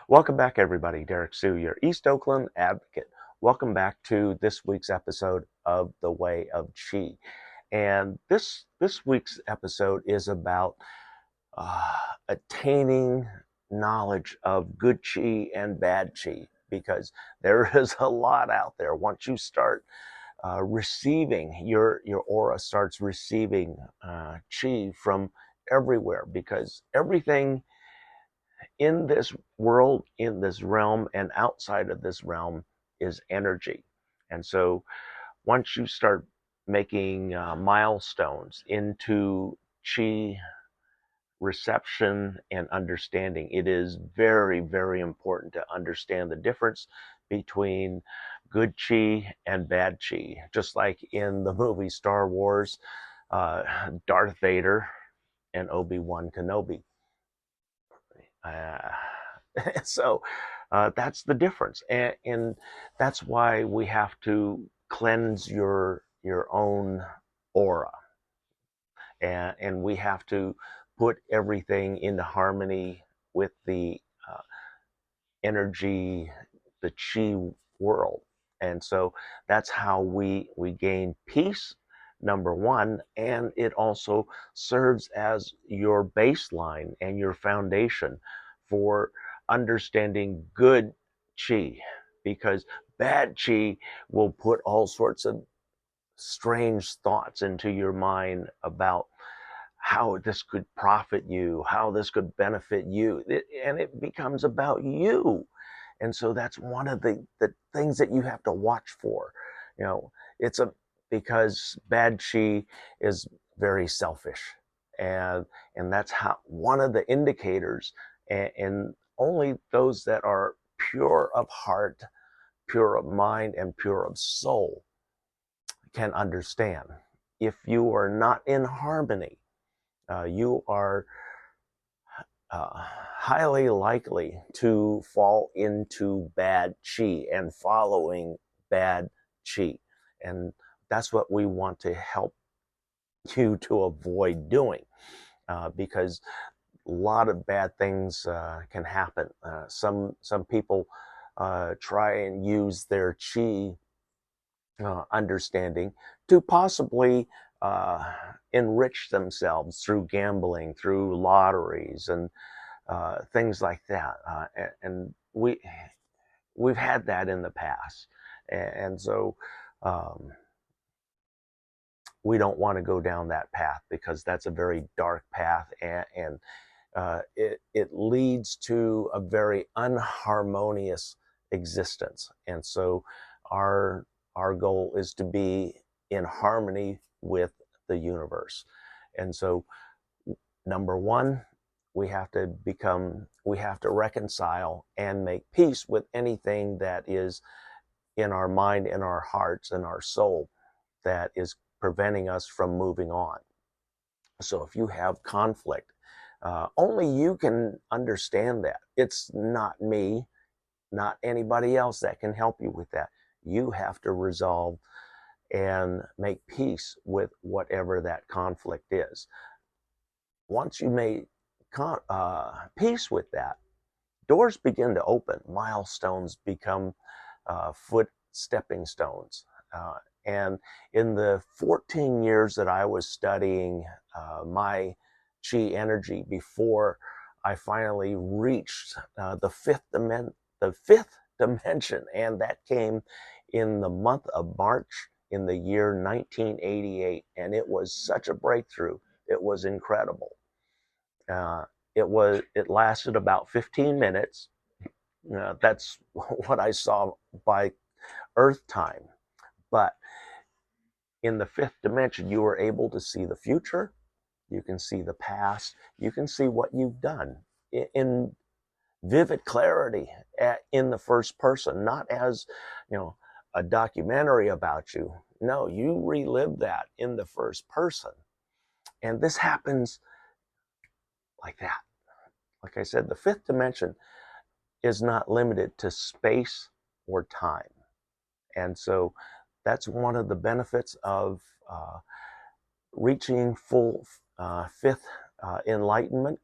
Welcome back, everybody. Derrick Sue, your East Oakland advocate. Welcome back to this week's episode of The Way of Chi. And this week's episode is about attaining knowledge of good chi and bad chi, because there is a lot out there. Once you start receiving, your aura starts receiving chi from everywhere, because everything in this world, in this realm, and outside of this realm is energy. And so once you start making milestones into chi reception and understanding, it is very, very important to understand the difference between good chi and bad chi. Just like in the movie Star Wars, Darth Vader and Obi-Wan Kenobi. Uh, so that's the difference, and that's why we have to cleanse your own aura, and we have to put everything into harmony with the uh, energy, the chi world. And so that's how we gain peace, number one, and it also serves as your baseline and your foundation for understanding good chi, because bad chi will put all sorts of strange thoughts into your mind about how this could profit you, how this could benefit you, and it becomes about you. And so that's one of the things that you have to watch for. You know, it's a because bad chi is very selfish, and that's how one of the indicators, and only those that are pure of heart, pure of mind, and pure of soul can understand. If you are not in harmony, you are highly likely to fall into bad chi and following bad chi. And that's what we want to help you to avoid doing, because a lot of bad things can happen. Some people try and use their chi understanding to possibly enrich themselves through gambling, through lotteries, and things like that. And we've had that in the past, and so um, we don't want to go down that path, because that's a very dark path, and it leads to a very unharmonious existence. And so our our goal is to be in harmony with the universe. And so number one, we have to reconcile and make peace with anything that is in our mind, in our hearts, in our soul, that is preventing us from moving on. So if you have conflict, only you can understand that. It's not me, not anybody else that can help you with that. You have to resolve and make peace with whatever that conflict is. Once you make peace with that, doors begin to open, milestones become foot stepping stones. And in the 14 years that I was studying my chi energy before I finally reached the fifth dimension, and that came in the month of March in the year 1988, and it was such a breakthrough. It was incredible. Uh, it lasted about 15 minutes. That's what I saw by Earth time. But in the fifth dimension, you are able to see the future. You can see the past. You can see what you've done in vivid clarity in the first person, not as, a documentary about you. No, you relive that in the first person. And this happens like that. Like I said, the fifth dimension is not limited to space or time. And so that's one of the benefits of reaching full fifth enlightenment,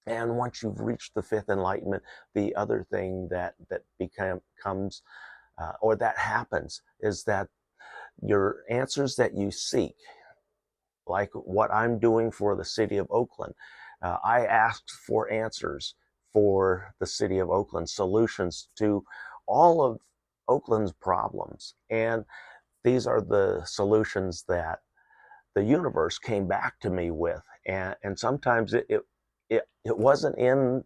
And once you've reached the fifth enlightenment, the other thing that becomes or that happens is that your answers that you seek, like what I'm doing for the city of Oakland, I asked for answers for the city of Oakland, solutions to all of Oakland's problems. And these are the solutions that the universe came back to me with. And sometimes it wasn't in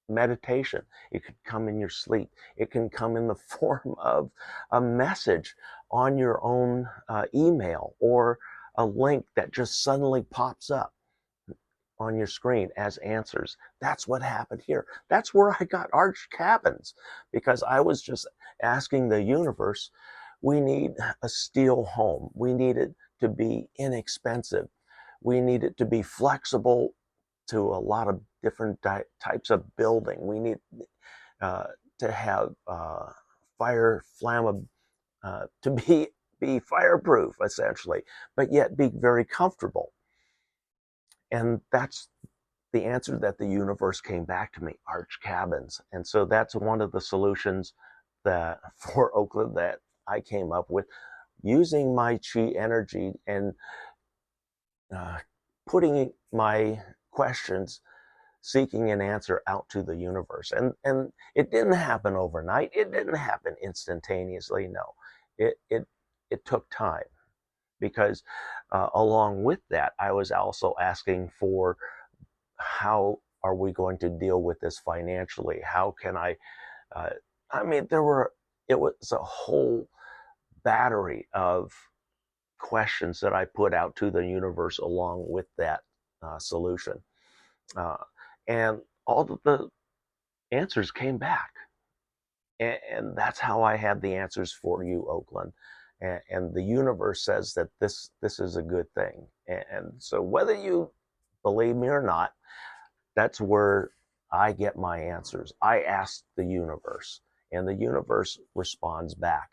meditation. It could come in your sleep. It can come in the form of a message on your own email, or a link that just suddenly pops up on your screen as answers. That's what happened here. That's where I got Arch Cabins, because I was just asking the universe, we need a steel home. We need it to be inexpensive. We need it to be flexible to a lot of different types of building. We need uh, to have fire flammable, to be fireproof, essentially, but yet be very comfortable. And that's the answer that the universe came back to me: Arch Cabins. And so that's one of the solutions that for Oakland that I came up with, using my chi energy and uh, putting my questions, seeking an answer out to the universe. And it didn't happen overnight. It didn't happen instantaneously. No, it took time, because along with that, I was also asking for, how are we going to deal with this financially? How can uh, I mean, it was a whole battery of questions that I put out to the universe along with that solution. Uh, and all of the answers came back. And that's how I had the answers for you, Oakland. And the universe says that this is a good thing. And so whether you believe me or not, that's where I get my answers. I ask the universe, and the universe responds back.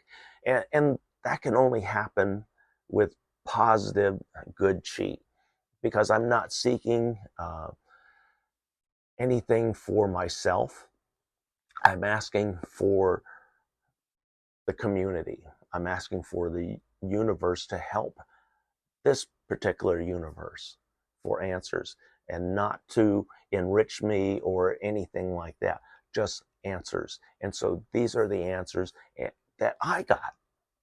And that can only happen with positive, good chi, because I'm not seeking anything for myself. I'm asking for the community. I'm asking for the universe to help this particular universe for answers, and not to enrich me or anything like that, just answers. And so these are the answers that I got,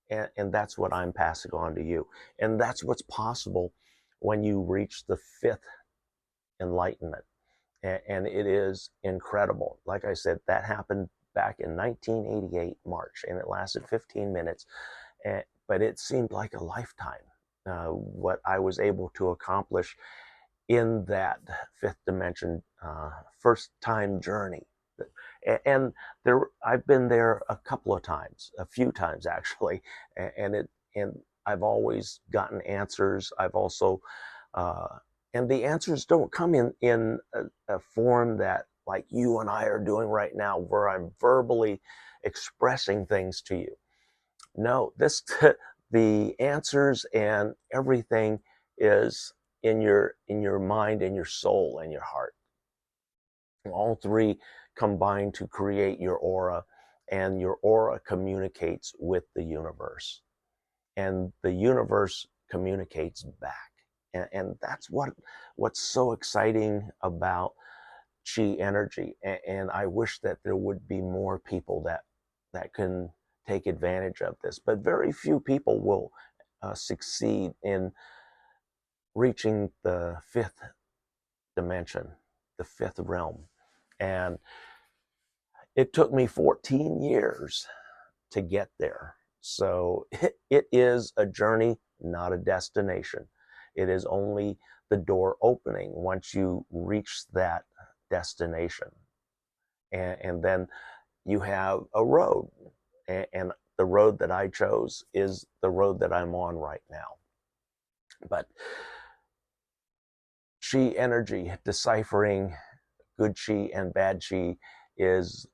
and that's what I'm passing on to you. And that's what's possible when you reach the fifth enlightenment. And it is incredible. Like I said, that happened back in 1988 March, and it lasted 15 minutes, but it seemed like a lifetime, what I was able to accomplish in that fifth dimension first time journey. And I've been there a couple of times, a few times actually, and I've always gotten answers. I've also uh, and the answers don't come in a form that, like you and I are doing right now, where I'm verbally expressing things to you. No, this the answers and everything is in your mind, in your soul, and your heart. All three combine to create your aura, and your aura communicates with the universe, and the universe communicates back. And that's what's so exciting about chi energy. And I wish that there would be more people that can take advantage of this, but very few people will succeed in reaching the fifth dimension, the fifth realm. And it took me 14 years to get there. So it is a journey, not a destination. It is only the door opening once you reach that destination. And then you have a road. And the road that I chose is the road that I'm on right now. But chi energy, deciphering good chi and bad chi, is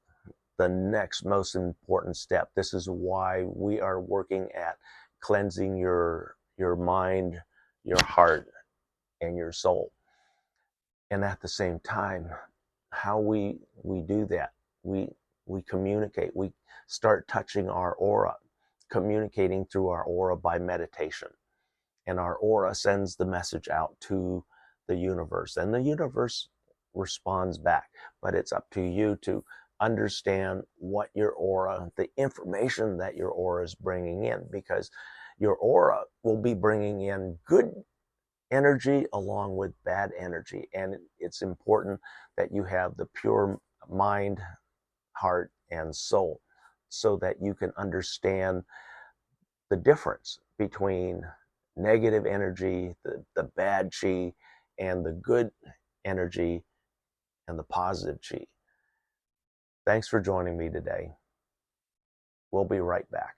the next most important step. This is why we are working at cleansing your mind, your heart, and your soul. And at the same time, how we do that. We communicate. We start touching our aura, communicating through our aura by meditation. And our aura sends the message out to the universe, and the universe responds back. But it's up to you to understand what your aura, the information that your aura is bringing in, because your aura will be bringing in good energy along with bad energy. And it's important that you have the pure mind, heart, and soul, so that you can understand the difference between negative energy, the bad chi, and the good energy and the positive chi. Thanks for joining me today. We'll be right back.